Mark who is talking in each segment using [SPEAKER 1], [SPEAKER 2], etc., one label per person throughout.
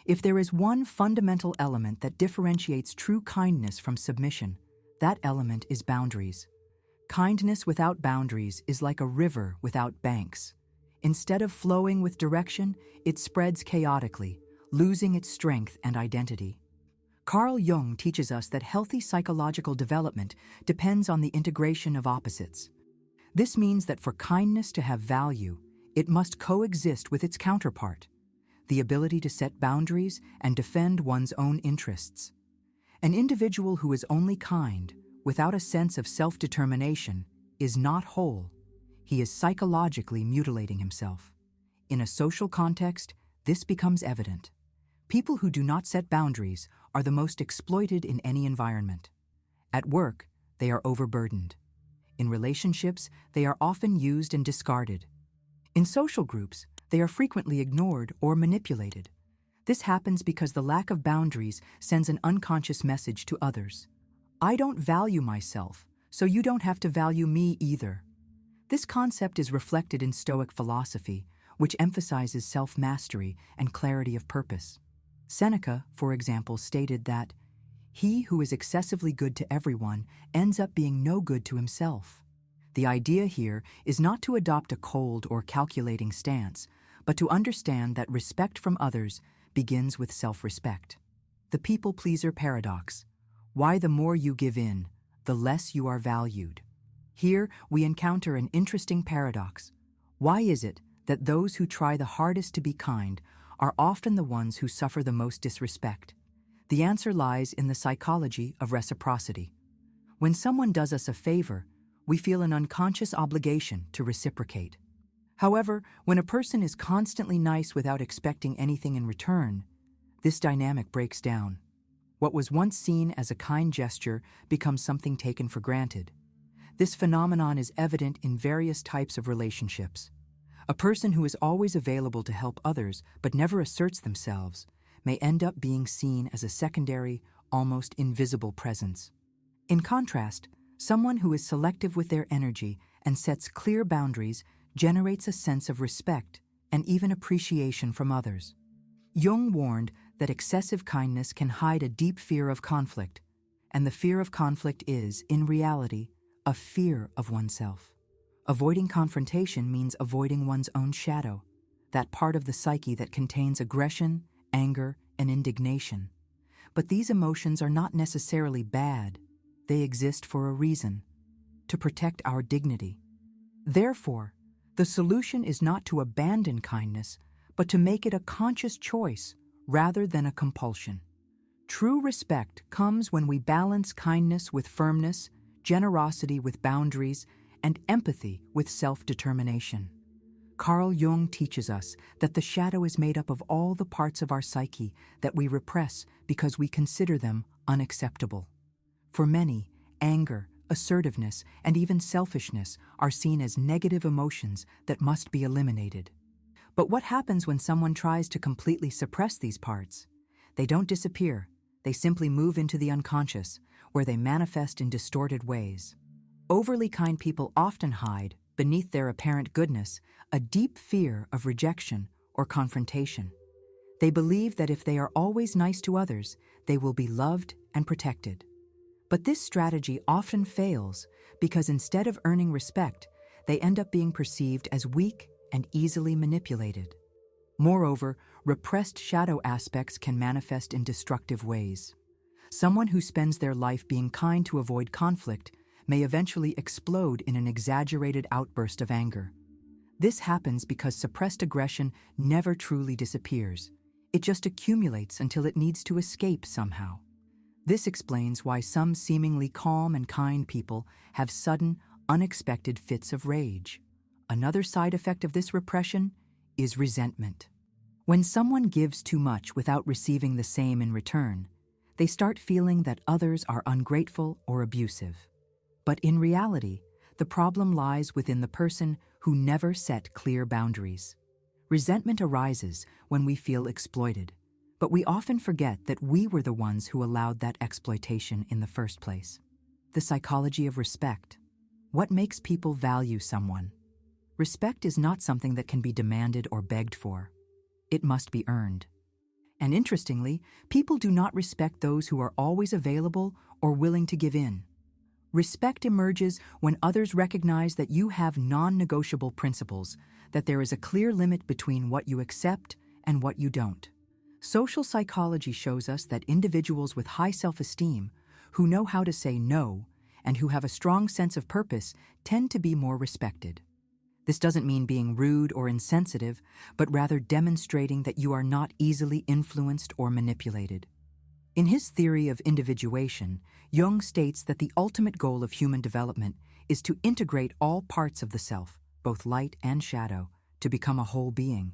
[SPEAKER 1] If there is one fundamental element that differentiates true kindness from submission, that element is boundaries. Kindness without boundaries is like a river without banks. Instead of flowing with direction, it spreads chaotically, losing its strength and identity. Carl Jung teaches us that healthy psychological development depends on the integration of opposites. This means that for kindness to have value, it must coexist with its counterpart, the ability to set boundaries and defend one's own interests. An individual who is only kind, without a sense of self-determination, is not whole. He is psychologically mutilating himself. In a social context, this becomes evident. People who do not set boundaries are the most exploited in any environment. At work, they are overburdened. In relationships, they are often used and discarded. In social groups, they are frequently ignored or manipulated. This happens because the lack of boundaries sends an unconscious message to others. I don't value myself, so you don't have to value me either. This concept is reflected in Stoic philosophy, which emphasizes self-mastery and clarity of purpose. Seneca, for example, stated that he who is excessively good to everyone ends up being no good to himself. The idea here is not to adopt a cold or calculating stance, but to understand that respect from others begins with self-respect. The people-pleaser paradox. Why the more you give in, the less you are valued. Here we encounter an interesting paradox. Why is it that those who try the hardest to be kind are often the ones who suffer the most disrespect? The answer lies in the psychology of reciprocity. When someone does us a favor, we feel an unconscious obligation to reciprocate. However, when a person is constantly nice without expecting anything in return, this dynamic breaks down. What was once seen as a kind gesture becomes something taken for granted. This phenomenon is evident in various types of relationships. A person who is always available to help others but never asserts themselves may end up being seen as a secondary, almost invisible presence. In contrast, someone who is selective with their energy and sets clear boundaries generates a sense of respect and even appreciation from others. Jung warned that excessive kindness can hide a deep fear of conflict, and the fear of conflict is, in reality, a fear of oneself. Avoiding confrontation means avoiding one's own shadow, that part of the psyche that contains aggression, anger, and indignation. But these emotions are not necessarily bad. They exist for a reason: to protect our dignity. Therefore, the solution is not to abandon kindness, but to make it a conscious choice rather than a compulsion. True respect comes when we balance kindness with firmness, generosity with boundaries, and empathy with self-determination. Carl Jung teaches us that the shadow is made up of all the parts of our psyche that we repress because we consider them unacceptable. For many, anger, assertiveness, and even selfishness are seen as negative emotions that must be eliminated. But what happens when someone tries to completely suppress these parts? They don't disappear. They simply move into the unconscious, where they manifest in distorted ways. Overly kind people often hide, beneath their apparent goodness, a deep fear of rejection or confrontation. They believe that if they are always nice to others, they will be loved and protected. But this strategy often fails because instead of earning respect, they end up being perceived as weak and easily manipulated. Moreover, repressed shadow aspects can manifest in destructive ways. Someone who spends their life being kind to avoid conflict may eventually explode in an exaggerated outburst of anger. This happens because suppressed aggression never truly disappears. It just accumulates until it needs to escape somehow. This explains why some seemingly calm and kind people have sudden, unexpected fits of rage. Another side effect of this repression is resentment. When someone gives too much without receiving the same in return, they start feeling that others are ungrateful or abusive. But in reality, the problem lies within the person who never set clear boundaries. Resentment arises when we feel exploited, but we often forget that we were the ones who allowed that exploitation in the first place. The psychology of respect. What makes people value someone? Respect is not something that can be demanded or begged for. It must be earned. And interestingly, people do not respect those who are always available or willing to give in. Respect emerges when others recognize that you have non-negotiable principles, that there is a clear limit between what you accept and what you don't. Social psychology shows us that individuals with high self-esteem, who know how to say no, and who have a strong sense of purpose, tend to be more respected. This doesn't mean being rude or insensitive, but rather demonstrating that you are not easily influenced or manipulated. In his theory of individuation, Jung states that the ultimate goal of human development is to integrate all parts of the self, both light and shadow, to become a whole being.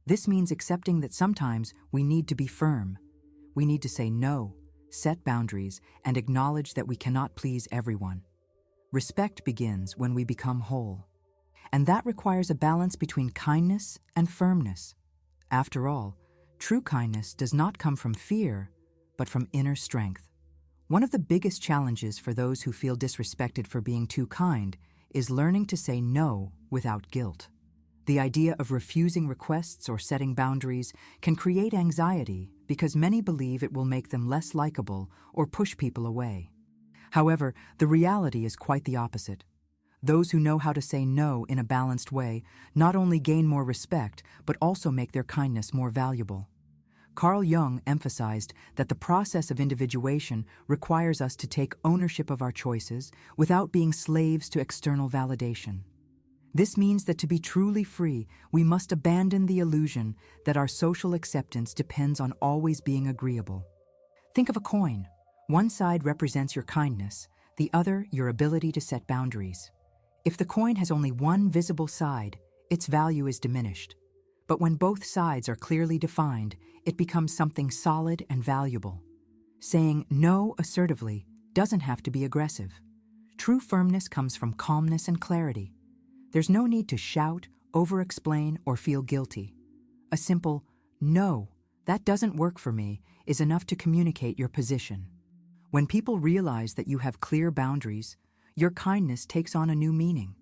[SPEAKER 1] This means accepting that sometimes we need to be firm. We need to say no, set boundaries, and acknowledge that we cannot please everyone. Respect begins when we become whole. And that requires a balance between kindness and firmness. After all, true kindness does not come from fear, but from inner strength. One of the biggest challenges for those who feel disrespected for being too kind is learning to say no without guilt. The idea of refusing requests or setting boundaries can create anxiety because many believe it will make them less likable or push people away. However, the reality is quite the opposite. Those who know how to say no in a balanced way not only gain more respect, but also make their kindness more valuable. Carl Jung emphasized that the process of individuation requires us to take ownership of our choices without being slaves to external validation. This means that to be truly free, we must abandon the illusion that our social acceptance depends on always being agreeable. Think of a coin. One side represents your kindness, the other your ability to set boundaries. If the coin has only one visible side, its value is diminished. But when both sides are clearly defined, it becomes something solid and valuable. Saying no assertively doesn't have to be aggressive. True firmness comes from calmness and clarity. There's no need to shout, over-explain, or feel guilty. A simple, "No, that doesn't work for me," is enough to communicate your position. When people realize that you have clear boundaries, your kindness takes on a new meaning.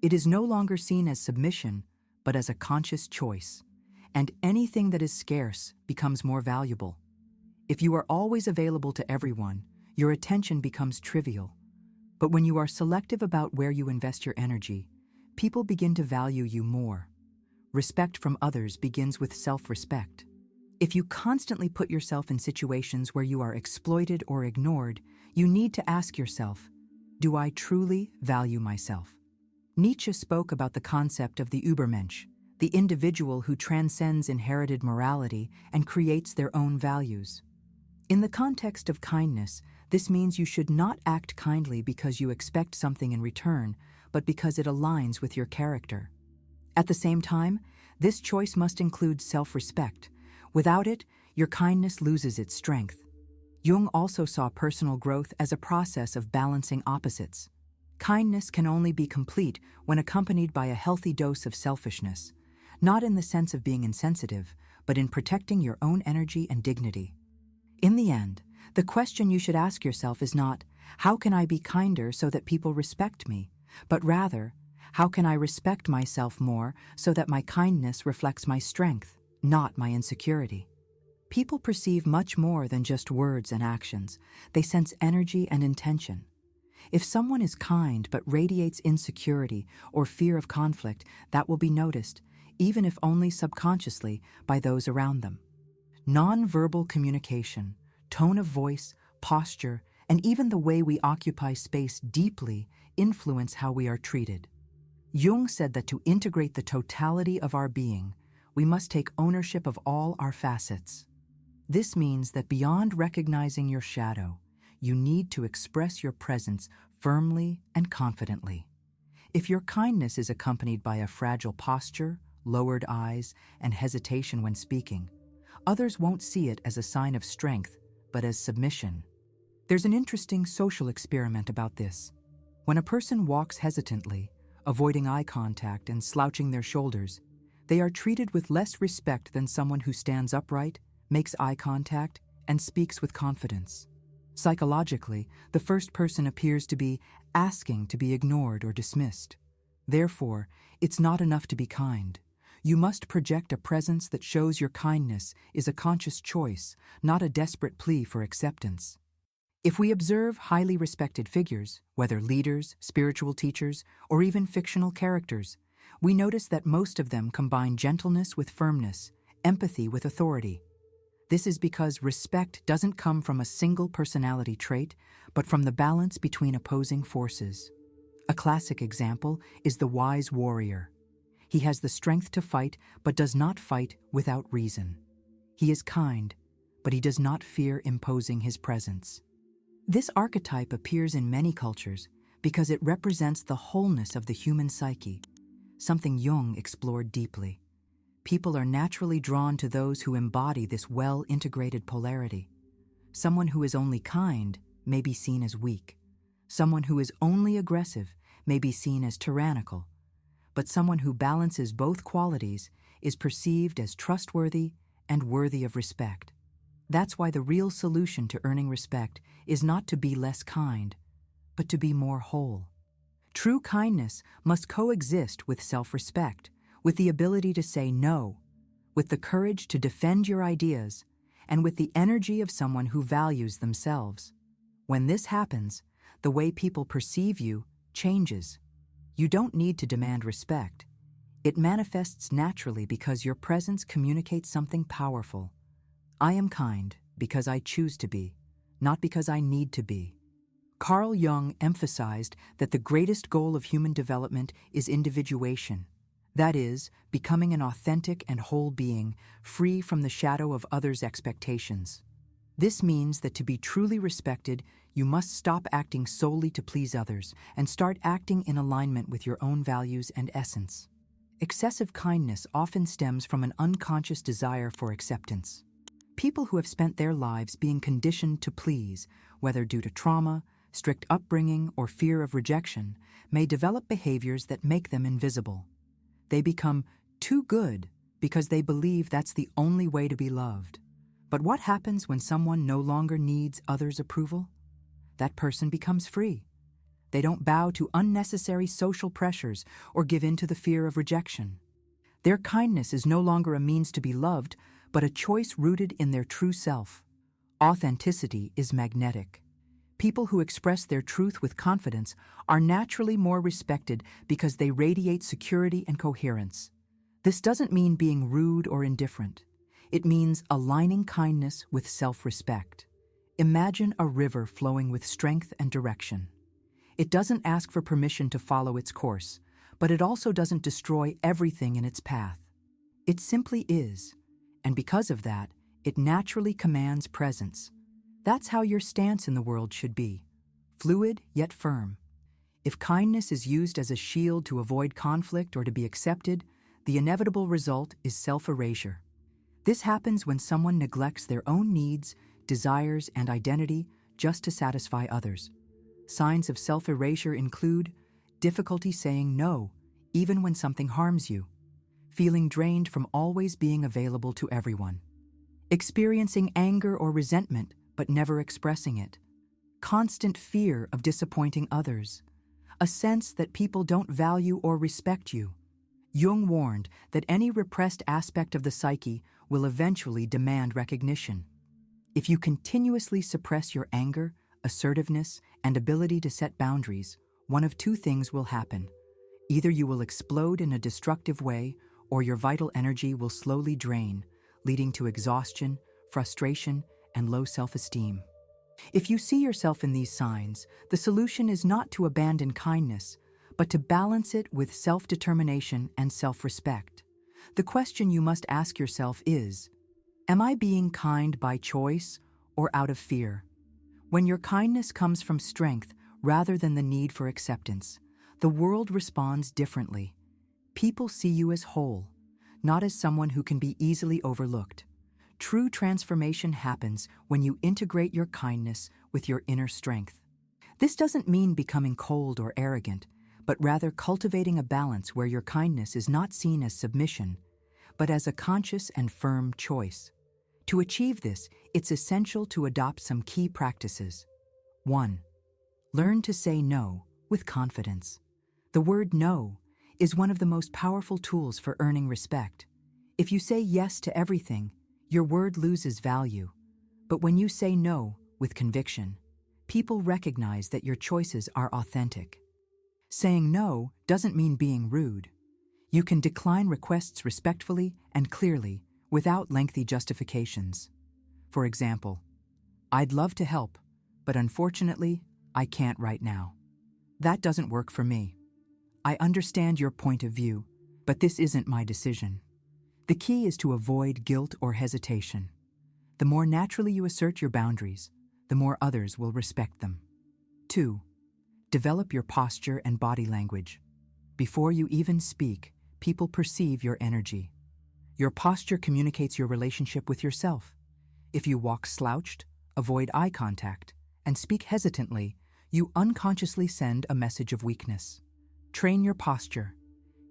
[SPEAKER 1] It is no longer seen as submission, but as a conscious choice. And anything that is scarce becomes more valuable. If you are always available to everyone, your attention becomes trivial. But when you are selective about where you invest your energy, people begin to value you more. Respect from others begins with self-respect. If you constantly put yourself in situations where you are exploited or ignored, you need to ask yourself, do I truly value myself? Nietzsche spoke about the concept of the Übermensch, the individual who transcends inherited morality and creates their own values. In the context of kindness, this means you should not act kindly because you expect something in return, but because it aligns with your character. At the same time, this choice must include self-respect. Without it, your kindness loses its strength. Jung also saw personal growth as a process of balancing opposites. Kindness can only be complete when accompanied by a healthy dose of selfishness, not in the sense of being insensitive, but in protecting your own energy and dignity. In the end, the question you should ask yourself is not, how can I be kinder so that people respect me? But rather, how can I respect myself more so that my kindness reflects my strength, not my insecurity? People perceive much more than just words and actions. They sense energy and intention. If someone is kind but radiates insecurity or fear of conflict, that will be noticed, even if only subconsciously, by those around them. Non-verbal communication, tone of voice, posture, and even the way we occupy space deeply influence how we are treated. Jung said that to integrate the totality of our being, we must take ownership of all our facets. This means that beyond recognizing your shadow, you need to express your presence firmly and confidently. If your kindness is accompanied by a fragile posture, lowered eyes, and hesitation when speaking, others won't see it as a sign of strength, but as submission. There's an interesting social experiment about this. When a person walks hesitantly, avoiding eye contact and slouching their shoulders, they are treated with less respect than someone who stands upright, makes eye contact, and speaks with confidence. Psychologically, the first person appears to be asking to be ignored or dismissed. Therefore, it's not enough to be kind. You must project a presence that shows your kindness is a conscious choice, not a desperate plea for acceptance. If we observe highly respected figures, whether leaders, spiritual teachers, or even fictional characters, we notice that most of them combine gentleness with firmness, empathy with authority. This is because respect doesn't come from a single personality trait, but from the balance between opposing forces. A classic example is the wise warrior. He has the strength to fight, but does not fight without reason. He is kind, but he does not fear imposing his presence. This archetype appears in many cultures because it represents the wholeness of the human psyche, something Jung explored deeply. People are naturally drawn to those who embody this well-integrated polarity. Someone who is only kind may be seen as weak. Someone who is only aggressive may be seen as tyrannical. But someone who balances both qualities is perceived as trustworthy and worthy of respect. That's why the real solution to earning respect is not to be less kind, but to be more whole. True kindness must coexist with self-respect, with the ability to say no, with the courage to defend your ideas, and with the energy of someone who values themselves. When this happens, the way people perceive you changes. You don't need to demand respect. It manifests naturally because your presence communicates something powerful. I am kind because I choose to be, not because I need to be. Carl Jung emphasized that the greatest goal of human development is individuation. That is, becoming an authentic and whole being, free from the shadow of others' expectations. This means that to be truly respected, you must stop acting solely to please others and start acting in alignment with your own values and essence. Excessive kindness often stems from an unconscious desire for acceptance. People who have spent their lives being conditioned to please, whether due to trauma, strict upbringing, or fear of rejection, may develop behaviors that make them invisible. They become too good because they believe that's the only way to be loved. But what happens when someone no longer needs others' approval? That person becomes free. They don't bow to unnecessary social pressures or give in to the fear of rejection. Their kindness is no longer a means to be loved, but a choice rooted in their true self. Authenticity is magnetic. People who express their truth with confidence are naturally more respected because they radiate security and coherence. This doesn't mean being rude or indifferent. It means aligning kindness with self-respect. Imagine a river flowing with strength and direction. It doesn't ask for permission to follow its course, but it also doesn't destroy everything in its path. It simply is, and because of that, it naturally commands presence. That's how your stance in the world should be, fluid yet firm. If kindness is used as a shield to avoid conflict or to be accepted, the inevitable result is self-erasure. This happens when someone neglects their own needs, desires, and identity just to satisfy others. Signs of self-erasure include difficulty saying no, even when something harms you, feeling drained from always being available to everyone, experiencing anger or resentment but never expressing it, constant fear of disappointing others, a sense that people don't value or respect you. Jung warned that any repressed aspect of the psyche will eventually demand recognition. If you continuously suppress your anger, assertiveness, and ability to set boundaries, one of two things will happen. Either you will explode in a destructive way, or your vital energy will slowly drain, leading to exhaustion, frustration, and low self-esteem. If you see yourself in these signs, the solution is not to abandon kindness, but to balance it with self-determination and self-respect. The question you must ask yourself is, am I being kind by choice or out of fear? When your kindness comes from strength rather than the need for acceptance, the world responds differently. People see you as whole, not as someone who can be easily overlooked. True transformation happens when you integrate your kindness with your inner strength. This doesn't mean becoming cold or arrogant, but rather cultivating a balance where your kindness is not seen as submission, but as a conscious and firm choice. To achieve this, it's essential to adopt some key practices. 1. Learn to say no with confidence. The word no is one of the most powerful tools for earning respect. If you say yes to everything, your word loses value. But when you say no with conviction, people recognize that your choices are authentic. Saying no doesn't mean being rude. You can decline requests respectfully and clearly without lengthy justifications. For example, "I'd love to help, but unfortunately, I can't right now. That doesn't work for me. I understand your point of view, but this isn't my decision." The key is to avoid guilt or hesitation. The more naturally you assert your boundaries, the more others will respect them. 2. Develop your posture and body language. Before you even speak, people perceive your energy. Your posture communicates your relationship with yourself. If you walk slouched, avoid eye contact, and speak hesitantly, you unconsciously send a message of weakness. Train your posture.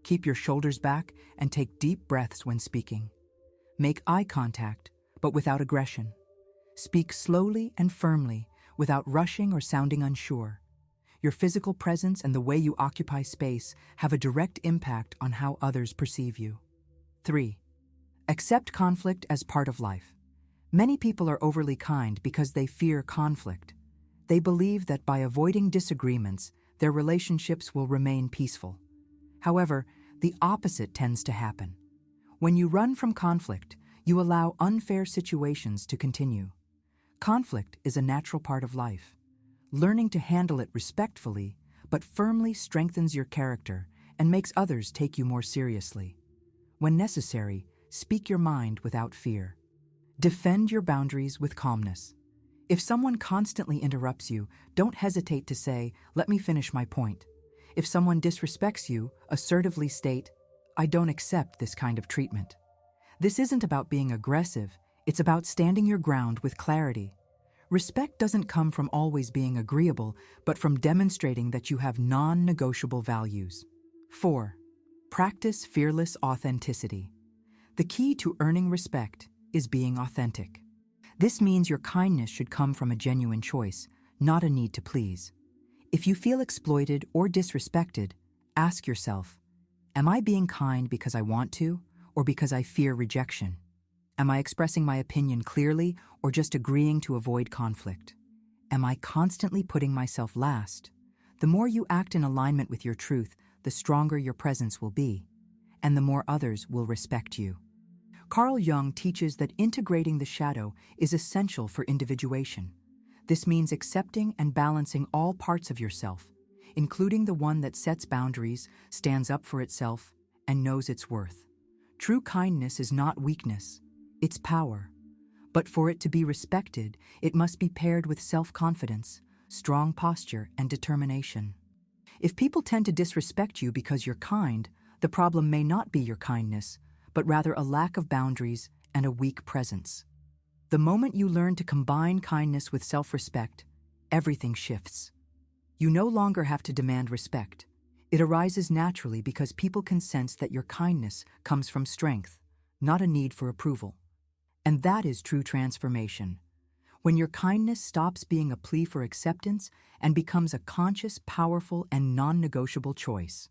[SPEAKER 1] Keep your shoulders back and take deep breaths when speaking. Make eye contact, but without aggression. Speak slowly and firmly, without rushing or sounding unsure. Your physical presence and the way you occupy space have a direct impact on how others perceive you. 3. Accept conflict as part of life. Many people are overly kind because they fear conflict. They believe that by avoiding disagreements, their relationships will remain peaceful. However, the opposite tends to happen. When you run from conflict, you allow unfair situations to continue. Conflict is a natural part of life. Learning to handle it respectfully, but firmly strengthens your character and makes others take you more seriously. When necessary, speak your mind without fear. Defend your boundaries with calmness. If someone constantly interrupts you, don't hesitate to say, "Let me finish my point." If someone disrespects you, assertively state, "I don't accept this kind of treatment." This isn't about being aggressive, it's about standing your ground with clarity. Respect doesn't come from always being agreeable, but from demonstrating that you have non-negotiable values. 4. Practice fearless authenticity. The key to earning respect is being authentic. This means your kindness should come from a genuine choice, not a need to please. If you feel exploited or disrespected, ask yourself, am I being kind because I want to, or because I fear rejection? Am I expressing my opinion clearly or just agreeing to avoid conflict? Am I constantly putting myself last? The more you act in alignment with your truth, the stronger your presence will be, and the more others will respect you. Carl Jung teaches that integrating the shadow is essential for individuation. This means accepting and balancing all parts of yourself, including the one that sets boundaries, stands up for itself, and knows its worth. True kindness is not weakness, it's power. But for it to be respected, it must be paired with self-confidence, strong posture, and determination. If people tend to disrespect you because you're kind, the problem may not be your kindness, but rather a lack of boundaries and a weak presence. The moment you learn to combine kindness with self-respect, everything shifts. You no longer have to demand respect. It arises naturally because people can sense that your kindness comes from strength, not a need for approval. And that is true transformation. When your kindness stops being a plea for acceptance and becomes a conscious, powerful, and non-negotiable choice.